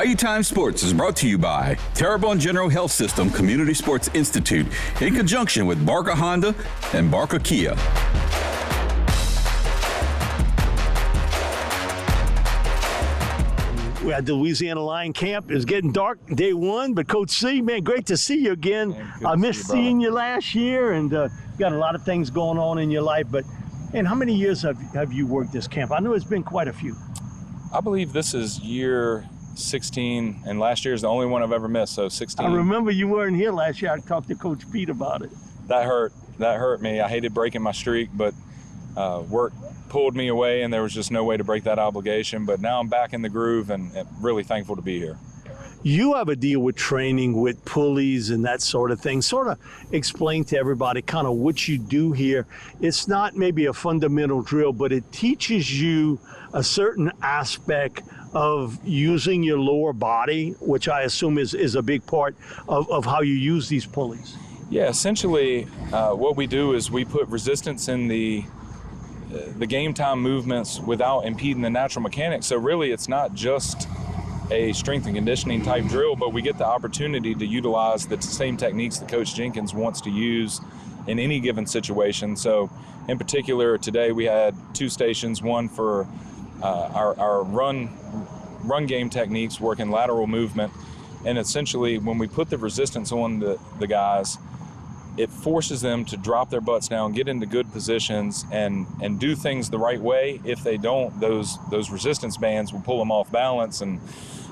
Bayou Time Sports is brought to you by Terrebonne General Health System Community Sports Institute in conjunction with Barker Honda and Barker Kia. We're at the Louisiana Lion Camp. It's getting dark day one, but Coach C, man, great to see you again. I missed seeing you last year, and got a lot of things going on in your life. But, and how many years have you worked this camp? I know it's been quite a few. I believe this is year 16, and last year is the only one I've ever missed, so 16. I remember you weren't here last year. I talked to Coach Pete about it. That hurt me. I hated breaking my streak, but work pulled me away, and there was just no way to break that obligation. But now I'm back in the groove, and really thankful to be here. You have a deal with training with pulleys and that sort of thing. Sort of explain to everybody kind of what you do here. It's not maybe a fundamental drill, but it teaches you a certain aspect of using your lower body, which I assume is a big part of how you use these pulleys. Yeah, essentially what we do is we put resistance in the game time movements without impeding the natural mechanics. So really it's not just a strength and conditioning type drill, but we get the opportunity to utilize the same techniques that Coach Jenkins wants to use in any given situation. So in particular, today we had two stations, one for our run game techniques, working lateral movement. And essentially when we put the resistance on the guys, it forces them to drop their butts down, get into good positions, and do things the right way. If they don't, those resistance bands will pull them off balance, and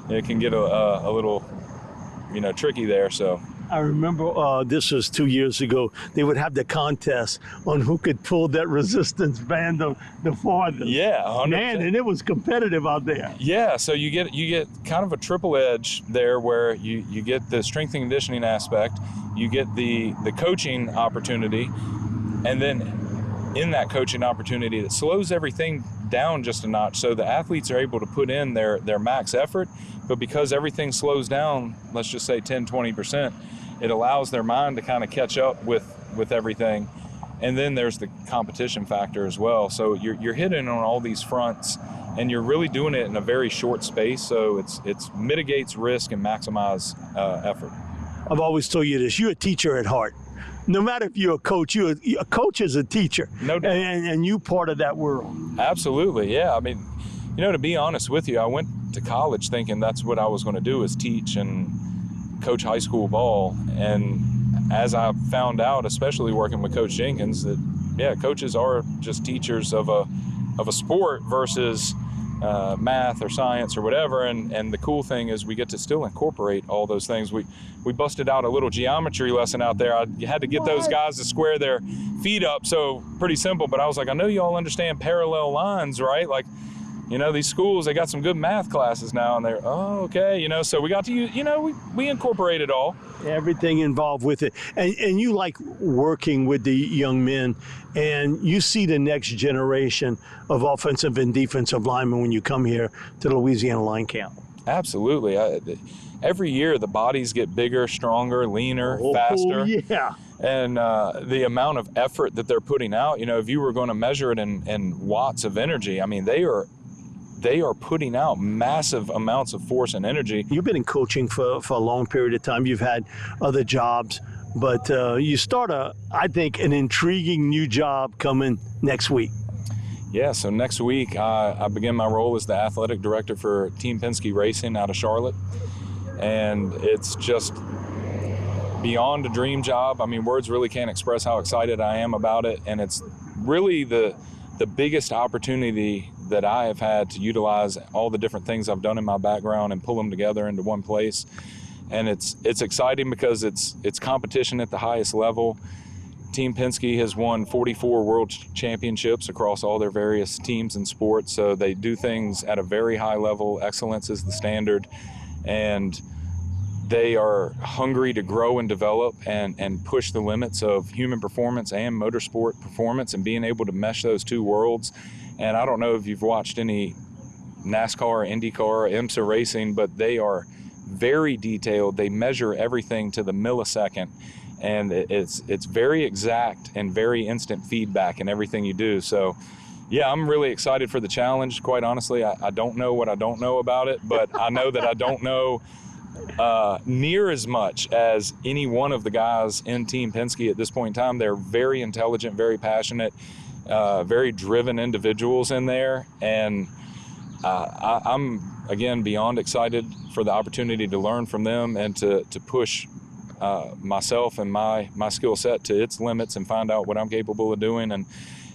it can get a little, tricky there. So I remember this was 2 years ago. They would have the contest on who could pull that resistance band the farthest. Yeah, 100%. Man, and it was competitive out there. Yeah, so you get kind of a triple edge there, where you get the strength and conditioning aspect, you get the coaching opportunity, and then in that coaching opportunity, it slows everything down just a notch, so the athletes are able to put in their max effort, but because everything slows down, let's just say 10-20%, it allows their mind to kind of catch up with everything. And then there's the competition factor as well. So you're hitting on all these fronts, and you're really doing it in a very short space, so it's mitigates risk and maximize effort. I've always told you this: you're a teacher at heart. No matter if you're a coach, a coach is a teacher. No doubt. And you part of that world. Absolutely, yeah. I mean, to be honest with you, I went to college thinking that's what I was going to do, is teach and coach high school ball. And as I found out, especially working with Coach Jenkins, that coaches are just teachers of a sport versus math or science or whatever. And the cool thing is we get to still incorporate all those things. We busted out a little geometry lesson out there. I had to get those guys to square their feet up, so pretty simple. But I was like, I know you all understand parallel lines, right? Like, these schools, they got some good math classes now, and they're, okay, so we got to use, we incorporate it all. Everything involved with it. And you like working with the young men, and you see the next generation of offensive and defensive linemen when you come here to the Louisiana Lion Camp. Absolutely. Every year the bodies get bigger, stronger, leaner, faster. Yeah. And the amount of effort that they're putting out, if you were going to measure it in watts of energy, I mean, they are putting out massive amounts of force and energy. You've been in coaching for a long period of time. You've had other jobs, but you start I think, an intriguing new job coming next week. Yeah, so next week I begin my role as the athletic director for Team Penske Racing out of Charlotte. And it's just beyond a dream job. I mean, words really can't express how excited I am about it. And it's really the biggest opportunity that I have had to utilize all the different things I've done in my background and pull them together into one place. And it's exciting because it's competition at the highest level. Team Penske has won 44 world championships across all their various teams and sports, so they do things at a very high level. Excellence is the standard, and they are hungry to grow and develop and push the limits of human performance and motorsport performance, and being able to mesh those two worlds. And I don't know if you've watched any NASCAR, IndyCar, or IMSA racing, but they are very detailed. They measure everything to the millisecond, and it's very exact and very instant feedback in everything you do. So Yeah, I'm really excited for the challenge. Quite honestly, I don't know what I don't know about it, but I know that I don't know near as much as any one of the guys in Team Penske at this point in time. They're very intelligent, very passionate, very driven individuals in there. And I'm, again, beyond excited for the opportunity to learn from them and to push myself and my skill set to its limits and find out what I'm capable of doing.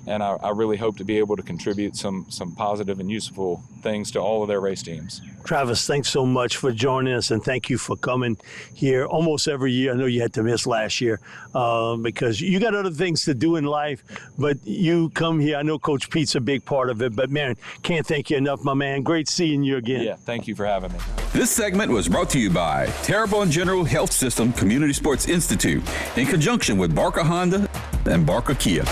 And I really hope to be able to contribute some positive and useful things to all of their race teams. Travis, thanks so much for joining us, and thank you for coming here almost every year. I know you had to miss last year because you got other things to do in life, but you come here. I know Coach Pete's a big part of it, but, man, can't thank you enough, my man. Great seeing you again. Yeah, thank you for having me. This segment was brought to you by Terrebonne General Health System Community Sports Institute in conjunction with Barker Honda and Barker Kia.